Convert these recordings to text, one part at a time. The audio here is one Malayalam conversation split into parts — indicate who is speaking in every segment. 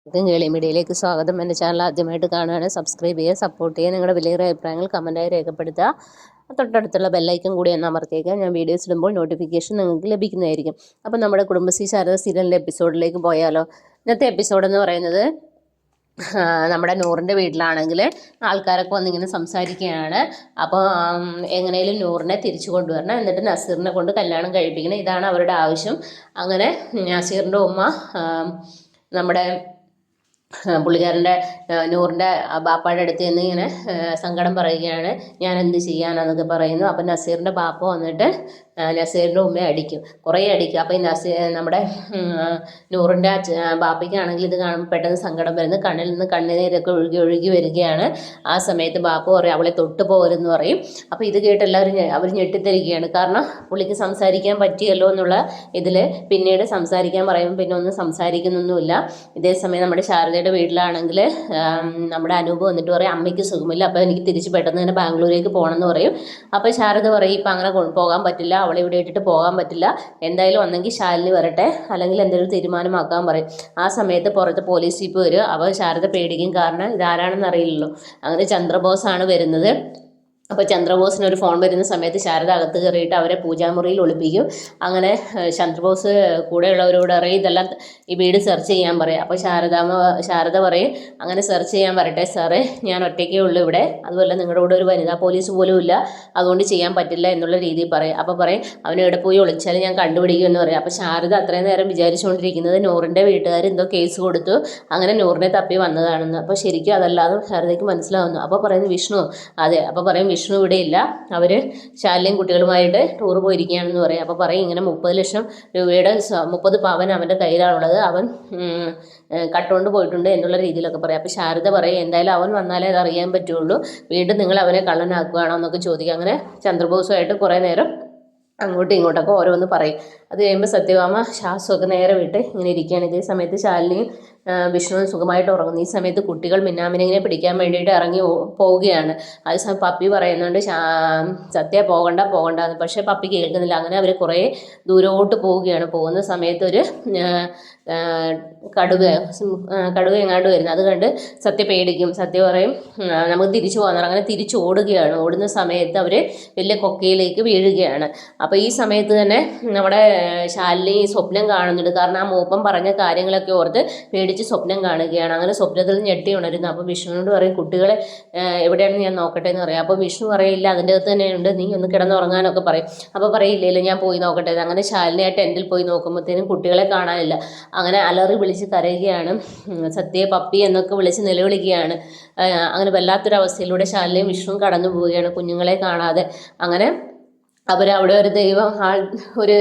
Speaker 1: കേളി മീഡിയയിലേക്ക് സ്വാഗതം. എൻ്റെ ചാനൽ ആദ്യമായിട്ട് കാണുകയാണ്, സബ്സ്ക്രൈബ് ചെയ്യുക, സപ്പോർട്ട് ചെയ്യുക. നിങ്ങളുടെ വിലയേറിയ അഭിപ്രായങ്ങൾ കമൻറ്റായി രേഖപ്പെടുത്തുക. തൊട്ടടുത്തുള്ള ബെല്ലൈക്കൺ കൂടി ഒന്ന് അമർത്തിയേക്കുക. ഞാൻ വീഡിയോസ് ഇടുമ്പോൾ നോട്ടിഫിക്കേഷൻ നിങ്ങൾക്ക് ലഭിക്കുന്നതായിരിക്കും. അപ്പോൾ നമ്മുടെ കുടുംബശ്രീ ശാരദ സീരിയലിൻ്റെ എപ്പിസോഡിലേക്ക് പോയാലോ? ഇന്നത്തെ എപ്പിസോഡെന്ന് പറയുന്നത് നമ്മുടെ നൂറിൻ്റെ വീട്ടിലാണെങ്കിൽ ആൾക്കാരൊക്കെ വന്നിങ്ങനെ സംസാരിക്കുകയാണ്. അപ്പോൾ എങ്ങനെയും നൂറിനെ തിരിച്ചു കൊണ്ടുവരണം, എന്നിട്ട് നസീറിനെ കൊണ്ട് കല്യാണം കഴിപ്പിക്കണം, ഇതാണ് അവരുടെ ആവശ്യം. അങ്ങനെ നസീറിൻ്റെ ഉമ്മ നമ്മുടെ പുള്ളിക്കാരൻ്റെ നൂറിൻ്റെ ബാപ്പയുടെ അടുത്ത് നിന്ന് ഇങ്ങനെ സങ്കടം പറയുകയാണ്. ഞാൻ എന്ത് ചെയ്യാനാന്നൊക്കെ പറയുന്നു. അപ്പം നസീറിൻ്റെ ബാപ്പ വന്നിട്ട് നസീറിൻ്റെ ഉമ്മയെ അടിക്കും, കുറേ അടിക്കും. അപ്പോൾ ഈ നമ്മുടെ നൂറിൻ്റെ ബാപ്പയ്ക്കാണെങ്കിൽ ഇത് കാണുമ്പോൾ പെട്ടെന്ന് സങ്കടം വരുന്നു, കണ്ണിൽ നിന്ന് കണ്ണുനീരൊക്കെ ഒഴുകി വരികയാണ്. ആ സമയത്ത് ബാപ്പ പറയും അവളെ തൊട്ട് പോകരുതെന്ന് പറയും. അപ്പോൾ ഇത് കേട്ട് എല്ലാവരും അവർ ഞെട്ടിത്തരികയാണ്. കാരണം പുള്ളിക്ക് സംസാരിക്കാൻ പറ്റിയല്ലോ എന്നുള്ള ഇതിൽ പിന്നീട് സംസാരിക്കാൻ പറയുമ്പോൾ പിന്നെ ഒന്നും സംസാരിക്കുന്നൊന്നുമില്ല. ഇതേ സമയം നമ്മുടെ ശാരദയുടെ വീട്ടിലാണെങ്കിൽ നമ്മുടെ അനൂപ് വന്നിട്ട് പറയും അമ്മയ്ക്ക് സുഖമില്ല, അപ്പോൾ എനിക്ക് തിരിച്ച് പെട്ടെന്ന് തന്നെ ബാംഗ്ലൂരേക്ക് പോകണമെന്ന് പറയും. അപ്പോൾ ശാരദ പറയും ഇപ്പം അങ്ങനെ പോകാൻ പറ്റില്ല, അവളെ ഇവിടെ ഇട്ടിട്ട് പോകാൻ പറ്റില്ല, എന്തായാലും ഒന്നെങ്കിൽ ശാലിനി വരട്ടെ അല്ലെങ്കിൽ എന്തെങ്കിലും തീരുമാനമാക്കാൻ പറയും. ആ സമയത്ത് പുറത്ത് പോലീസ് ജീപ്പ് വരും. അപ്പോൾ ശാരദ പേടിക്കും, കാരണം ഇതാരാണെന്ന് അറിയില്ലല്ലോ. അങ്ങനെ ചന്ദ്രബോസാണ് വരുന്നത്. അപ്പോൾ ചന്ദ്രബോസിന് ഒരു ഫോൺ വരുന്ന സമയത്ത് ശാരദ അകത്ത് കയറിയിട്ട് അവരെ പൂജാമുറിയിൽ ഒളിപ്പിക്കും. അങ്ങനെ ചന്ദ്രബോസ് കൂടെയുള്ളവരോട് അറിയും ഇതെല്ലാം ഈ വീട് സെർച്ച് ചെയ്യാൻ പറയും. അപ്പോൾ ശാരദ പറയും അങ്ങനെ സെർച്ച് ചെയ്യാൻ വരട്ടെ സാറേ, ഞാൻ ഒറ്റയ്ക്കേ ഉള്ളൂ ഇവിടെ, അതുപോലെ നിങ്ങളുടെ കൂടെ ഒരു വനിതാ പോലീസ് പോലും ഇല്ല, അതുകൊണ്ട് ചെയ്യാൻ പറ്റില്ല എന്നുള്ള രീതിയിൽ പറയും. അപ്പോൾ പറയും അവനെ ഇവിടെ പോയി ഒളിച്ചാൽ ഞാൻ കണ്ടുപിടിക്കുമെന്ന് പറയും. അപ്പോൾ ശാരദ അത്രയും നേരം വിചാരിച്ചുകൊണ്ടിരിക്കുന്നത് നൂറിൻ്റെ വീട്ടുകാർ എന്തോ കേസ് കൊടുത്തു, അങ്ങനെ നൂറിനെ തപ്പി വന്നതാണെന്ന്. അപ്പോൾ ശരിക്കും അതല്ലാതെ ശാരദയ്ക്ക് മനസ്സിലാവുന്നു. അപ്പോൾ പറയുന്നു വിഷ്ണു, അതെ. അപ്പോൾ പറയും വിഷ്ണു ഇവിടെ ഇല്ല, അവർ ശാലിനിയും കുട്ടികളുമായിട്ട് ടൂർ പോയിരിക്കുകയാണെന്ന് പറയും. അപ്പോൾ പറയും ഇങ്ങനെ 30 ലക്ഷം രൂപയുടെ 30 പവൻ അവൻ്റെ കയ്യിലാണുള്ളത്, അവൻ കട്ടുകൊണ്ട് പോയിട്ടുണ്ട് എന്നുള്ള രീതിയിലൊക്കെ പറയും. അപ്പോൾ ശാരദ പറയും എന്തായാലും അവൻ വന്നാലേ അത് അറിയാൻ പറ്റുള്ളൂ, വീണ്ടും നിങ്ങൾ അവനെ കള്ളനാക്കുകയാണോ എന്നൊക്കെ ചോദിക്കുക. അങ്ങനെ ചന്ദ്രബോസുമായിട്ട് കുറേ നേരം അങ്ങോട്ടും ഇങ്ങോട്ടൊക്കെ ഓരോന്ന് പറയും. അത് കഴിയുമ്പോൾ സത്യഭാമ ശ്വാസമൊക്കെ നേരെ വിട്ട് ഇങ്ങനെ ഇരിക്കുകയാണ്. ഇതേ സമയത്ത് ശാലിനിയും വിഷ്ണുവും സുഖമായിട്ട് ഉറങ്ങുന്നു. ഈ സമയത്ത് കുട്ടികൾ മിന്നാമിനിങ്ങിനെ പിടിക്കാൻ വേണ്ടിയിട്ട് ഇറങ്ങി പോവുകയാണ്. അതേസമയം പപ്പി പറയുന്നുണ്ട് സത്യ പോകണ്ടെന്ന്. പക്ഷേ പപ്പി കേൾക്കുന്നില്ല. അങ്ങനെ അവർ കുറേ ദൂരോട്ട് പോവുകയാണ്. പോകുന്ന സമയത്ത് ഒരു കടുവ എങ്ങാണ്ട് വരുന്നത് അത് കണ്ട് സത്യ പേടിക്കും. സത്യ പറയും നമുക്ക് തിരിച്ചു പോകാൻ. അങ്ങനെ തിരിച്ചു ഓടുകയാണ്. ഓടുന്ന സമയത്ത് അവർ വലിയ കൊക്കയിലേക്ക് വീഴുകയാണ്. അപ്പോൾ ഈ സമയത്ത് തന്നെ നമ്മുടെ ശാലിനി സ്വപ്നം കാണുന്നുണ്ട്. കാരണം ആ മൂപ്പൻ പറഞ്ഞ കാര്യങ്ങളൊക്കെ ഓർത്ത് പേടിച്ച് സ്വപ്നം കാണുകയാണ്. അങ്ങനെ സ്വപ്നത്തിൽ ഞെട്ടി ഉണരുന്നു. അപ്പോൾ വിഷ്ണുവിനോട് പറയും കുട്ടികളെ എവിടെയാണെന്ന് ഞാൻ നോക്കട്ടെ എന്ന് പറയും. അപ്പോൾ വിഷ്ണു പറയില്ല അതിൻ്റെ അകത്ത് തന്നെയുണ്ട്, നീ ഒന്ന് കിടന്നുറങ്ങാനൊക്കെ പറയും. അപ്പോൾ പറയില്ലല്ലോ ഞാൻ പോയി നോക്കട്ടെ. അങ്ങനെ ശാലിനി ആ ടെൻറ്റിൽ പോയി നോക്കുമ്പോഴത്തേനും കുട്ടികളെ കാണാനില്ല. അങ്ങനെ അലറി വിളിച്ച് കരയുകയാണ്. സത്യ പപ്പി എന്നൊക്കെ വിളിച്ച് നിലവിളിക്കുകയാണ്. അങ്ങനെ വല്ലാത്തൊരവസ്ഥയിലൂടെ ശാലിനിയും വിഷ്ണുവും കടന്നു പോവുകയാണ് കുഞ്ഞുങ്ങളെ കാണാതെ. അങ്ങനെ അവരവിടെ ഒരു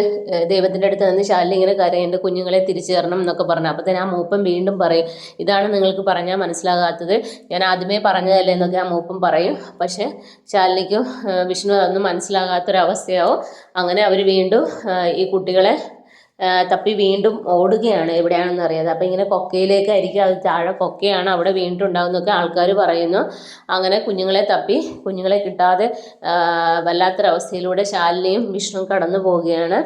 Speaker 1: ദൈവത്തിൻ്റെ അടുത്ത് നിന്ന് ശാലിനി ഇങ്ങനെ കരയുണ്ട്, കുഞ്ഞുങ്ങളെ തിരിച്ചു തരണം എന്നൊക്കെ പറഞ്ഞു. അപ്പോൾ തന്നെ ആ മൂപ്പൻ വീണ്ടും പറയും ഇതാണ് നിങ്ങൾക്ക് പറഞ്ഞാൽ മനസ്സിലാകാത്തത്, ഞാൻ ആദ്യമേ പറഞ്ഞതല്ലേ എന്നൊക്കെ ആ മൂപ്പൻ പറയും. പക്ഷേ ശാലിനിക്കും വിഷ്ണു അതൊന്നും മനസ്സിലാകാത്തൊരവസ്ഥയാവും. അങ്ങനെ അവർ വീണ്ടും ഈ കുട്ടികളെ തപ്പി വീണ്ടും ഓടുകയാണ്, എവിടെയാണെന്ന് അറിയാതെ. അപ്പോൾ ഇങ്ങനെ കൊക്കയിലേക്കായിരിക്കും, അത് താഴെ കൊക്കയാണ്, അവിടെ വീണ്ടും ഉണ്ടാകുന്നൊക്കെ ആൾക്കാർ പറയുന്നു. അങ്ങനെ കുഞ്ഞുങ്ങളെ തപ്പി കുഞ്ഞുങ്ങളെ കിട്ടാതെ വല്ലാത്തൊരവസ്ഥയിലൂടെ ശാലിനിയും വിഷ്ണു കടന്നു പോവുകയാണ്.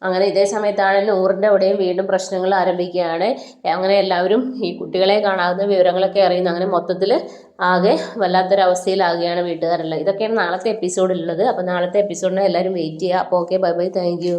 Speaker 1: അങ്ങനെ ഇതേ സമയത്താണ് നൂറിൻ്റെ അവിടെയും വീണ്ടും പ്രശ്നങ്ങൾ ആരംഭിക്കുകയാണ്. അങ്ങനെ എല്ലാവരും ഈ കുട്ടികളെ കാണാവുന്ന വിവരങ്ങളൊക്കെ അറിയുന്നു. അങ്ങനെ മൊത്തത്തിൽ ആകെ വല്ലാത്തൊരവസ്ഥയിലാകുകയാണ് വീട്ടുകാരെല്ലാം. ഇതൊക്കെയാണ് നാളത്തെ എപ്പിസോഡിലുള്ളത്. അപ്പോൾ നാളത്തെ എപ്പിസോഡിനെ എല്ലാവരും വെയിറ്റ് ചെയ്യുക. അപ്പോൾ okay, bye bye, thank you.